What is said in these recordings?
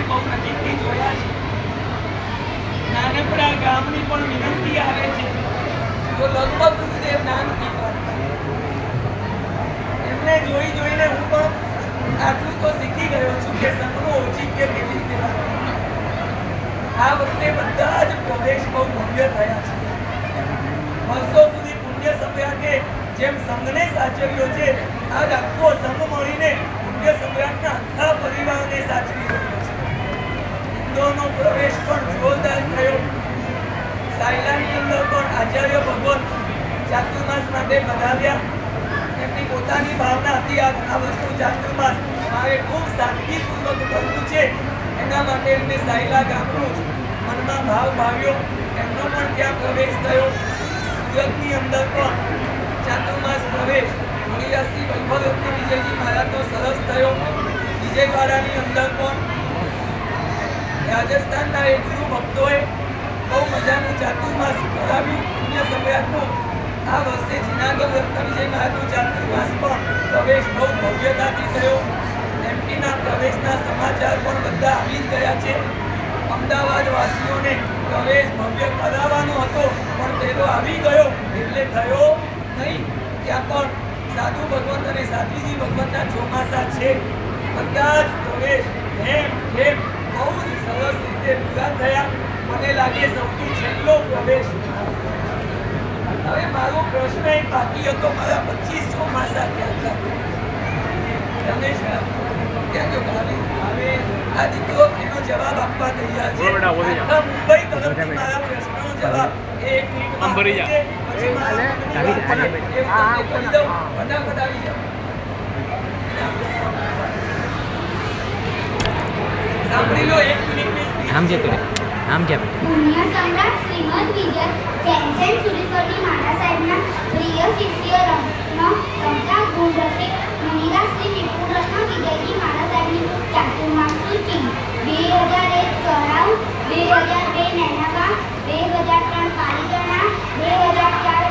બહુ નજીકથી જોયા છે. નાનકડા ગામની પણ વિનંતી આવે છે તો લગભગ ગુરુદેવ ના નથી પાડતા. એમને જોઈને હું પણ આટલું તો શીખી ગયો છું કે સંતનું ઔચિત્ય કેવી રીતે રાખવું. આ વખતે બધા જ પ્રવેશ બહુ ભવ્ય થયા છે. વર્ષો સુધી પુણ્ય સમ્રાટે જેમ સંઘને સાચવ્યો છે, આજ આખો સંઘ મળીને પુણ્ય સમ્રાટના આખા પરિવારને સાચવી રહ્યો છે. હિન્દુઓનો પ્રવેશ પણ જોરદાર થયો. સાયલાની અંદર પણ આચાર્ય ભગવાન ચાતુર્માસ માટે બનાવ્યા. એમની પોતાની ભાવના હતી આ વસ્તુ ચાતુર્માસ મારે ખૂબ સાદગીપૂર્વક કરવું છે, એના માટે એમને સાયલા ગામનું મનમાં ભાવ ભાવ્યો. એમનો પણ ત્યાં પ્રવેશ થયો. સુરતની અંદર પણ ચાતુર્માસ પ્રવેશ મુનિયાસી વૈભવરત્ન વિજયજી મહારાજનો સરસ થયો. વિજયવાડાની અંદર પણ રાજસ્થાનના એક ગુરુ ભક્તોએ બહુ મજાનું ચાતુર્માસ કરાવ્યું પુણ્ય સમ્રાટનું. આ વર્ષે જૂનાગઢ રત્ન વિજય મહારાજનું ચાતુર્માસ પણ પ્રવેશ બહુ ભવ્યતાથી થયો. એમપીના પ્રવેશના સમાચાર પણ બધા આવી જ ગયા છે. અમદાવાદ વાસીઓને પ્રવેશ ભવ્ય કરાવવાનો હતો પણ પેલો આવી ગયો એટલે થયો નહીં. ત્યાં પણ સાધુ ભગવંત અને સાધ્વીજી ભગવંતના ચોમાસા છે. બધા જ પ્રવેશ એમ બહુ જ સરસ રીતે પૂરા થયા. મને લાગે સૌથી છેલ્લો પ્રવેશ. હવે મારો પ્રશ્ન એક બાકી હતો, મારા 25 ચોમાસા ક્યાં રમેશ ક્યાં ગયો ભાવી? આ દીકરો એનો જવાબ આપવા તૈયાર છે. આખા મુંબઈ તરફથી મારા પ્રશ્નનો જવાબ એક મિનિટમાં આપી દે. પછી મારા કહી દઉં, ફટાફટ આવી જાઓ. સાંભળી લો, એક મિનિટની આમ છે આમ છે. પુણ્ય સમ્રાટ શ્રીમદ વિજય જૈનસેન સુરેશ્વરની માતા સાહેબના પ્રિય શિષ્ય રત્ન સંતા ગુણરસિક મુનિરાજ શ્રી વિપુલ રત્ન વિજયજી માતા સાહેબની ચાતુર્માસ સૂચિ 2001 સરાવ, 2002 નેનાબા, 2003 પાલીતાણા, 2004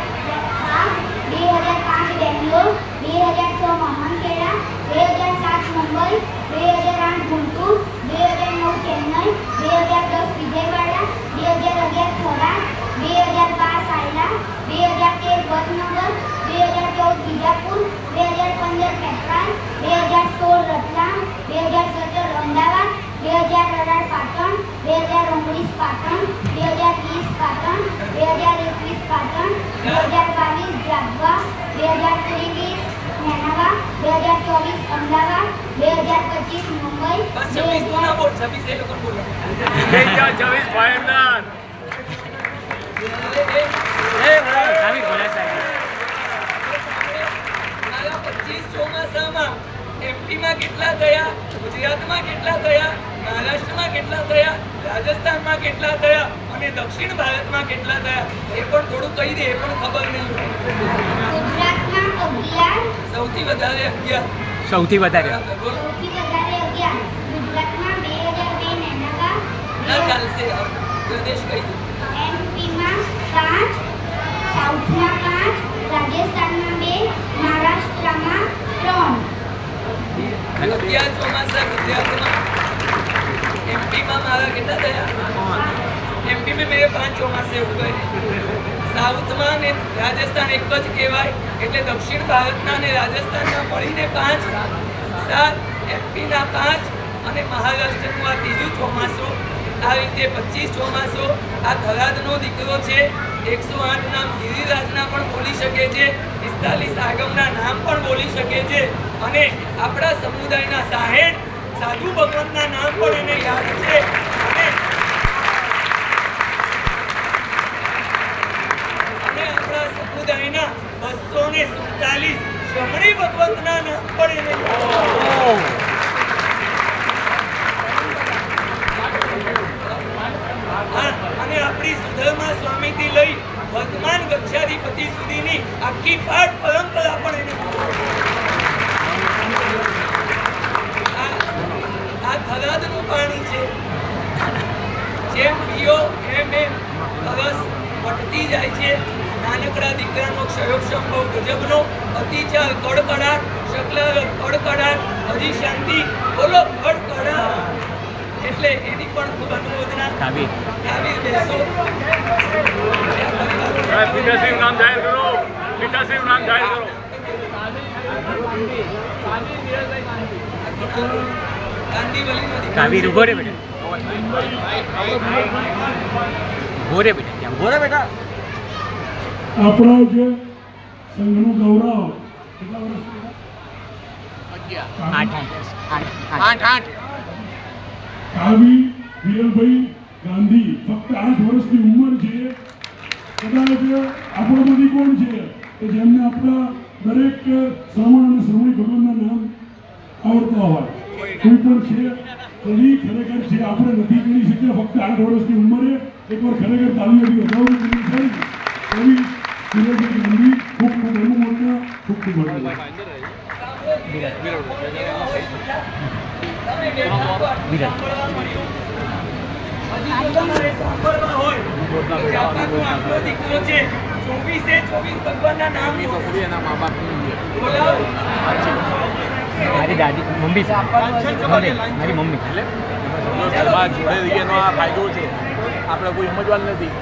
ખાપ, 2005 બેંગ્લોર, 2006 મોહનખેડા, 2007 મુંબઈ, 2008 ગુંટુર, 2009 ચેન્નઈ, 2010 વિજયવાડા, 2011 થોરા, 2012 સાયલા, 2013 વડનગર, 2014 બીજાપુર, 2015 પેટ્રાન, 2016 રતલામ, 2017 અમદાવાદ, 2018 પાટણ, 2019 પાટણ, 2020 પાટણ, 2021 પાટણ, 2022 જાગવા, 2023 નેનાવા, 2024 અમદાવાદ, 2025 મુંબઈ. બસ 26 તો ના બોલ, 26 એ લોકો બોલો. 26 ભાઈનાર મારા 25 ચોમાસામાં એમપીમાં કેટલા થયા, ગુજરાતમાં કેટલા થયા, મહારાષ્ટ્રમાં કેટલા થયા, રાજસ્થાનમાં કેટલા થયા અને દક્ષિણ ભારતમાં કેટલા થયા એ પણ થોડું કહી દે, એ પણ ખબર નહીં હોય. ગુજરાતમાં 11, સૌથી વધારે 11. સૌથી વધારે બોલો. સૌથી વધારે 11. ગુજરાતમાં 2002 નેનાબા, ના ચાલશે, પ્રદેશ કહી દો. એમપીમાં 5, સાઉથમાં 5, રાજસ્થાનમાં 2, મહારાષ્ટ્રમાં 3. 11 ચોમાસા ગુજરાતમાં. एमपी में मारा कितना थया? एमपी में मेरे 5 ચોમાસે ઉગए. साउथ में राजस्थान एक ज कहेवाय એટલે દક્ષિણ ભારતના ને રાજસ્થાનના મળીને 5, 7 એમપી ના 5 અને મહારાષ્ટ્રનું આ ત્રીજું ચોમાસું. આ રીતે 25 ચોમાસો. આ થરાદનો દીકરો છે. 108 નામ ગિરિરાજના પણ બોલી શકે છે, 45 આગમના નામ પણ બોલી શકે છે અને આપણા સમુદાયના 60 સાધુ ભગવંતના નામ પણ એને યાદ છે અને આપણા સમુદાયના 247 શ્રમણી ભગવંતના નામ પણ એને યાદ છે. અને આપણી સુધર્મા સ્વામીથી લઈ વર્તમાન ગચ્છાધિપતિ સુધીની આખી પાઠ પરંપરા પણ એને આ થરાદનું પાણી છે. જેમ પીઓ એમ તરસ વધતી જાય છે. નાનકડા દીકરાનો ક્ષયોક્ષમ બહુ ગજબનો, અતિચાર કડકડાટ, કાવી બેસો. પિતાશ્રીનું નામ જાહેર કરો. પિતાશ્રીનું નામ જાહેર કરો. કાંદીવલીનો દીકરો. કાવીર ઉભો રે બેટા ઉભો રે બેટા ત્યાં ઉભો રે બેટા આપણા જે સંઘનું ગૌરવ કેટલા વર્ષ 8 કાવી વિરલભાઈ ગાંધી ફક્ત 8 વર્ષની ઉંમર છે. કદાચ આપણામાંથી કોણ છે કે જેમને આપણા દરેક શ્રવણ અને શ્રવણી ભગવાનના નામ આવડતા હોય કોઈ પણ છે એની ખરેખર છે આપણે નથી કરી શકીએ. ફક્ત 8 વર્ષની ઉંમરે એકવાર ખરેખર તાલીઓથી વધારવું જરૂરી છે. એવી વિરલભાઈ ગાંધી ખૂબ ખૂબ એનું મોટા ખૂબ ખૂબ વધારે તમારે સાંભળવા હોય કે આપણો આટલો દીકરો છે 24 ભગવાનના નામ બોલાવો. મારી દાદી મમ્મી છે મારી મમ્મી જોડે રહીએનો આ ફાયદો છે આપણે કોઈ સમજવાનું નથી.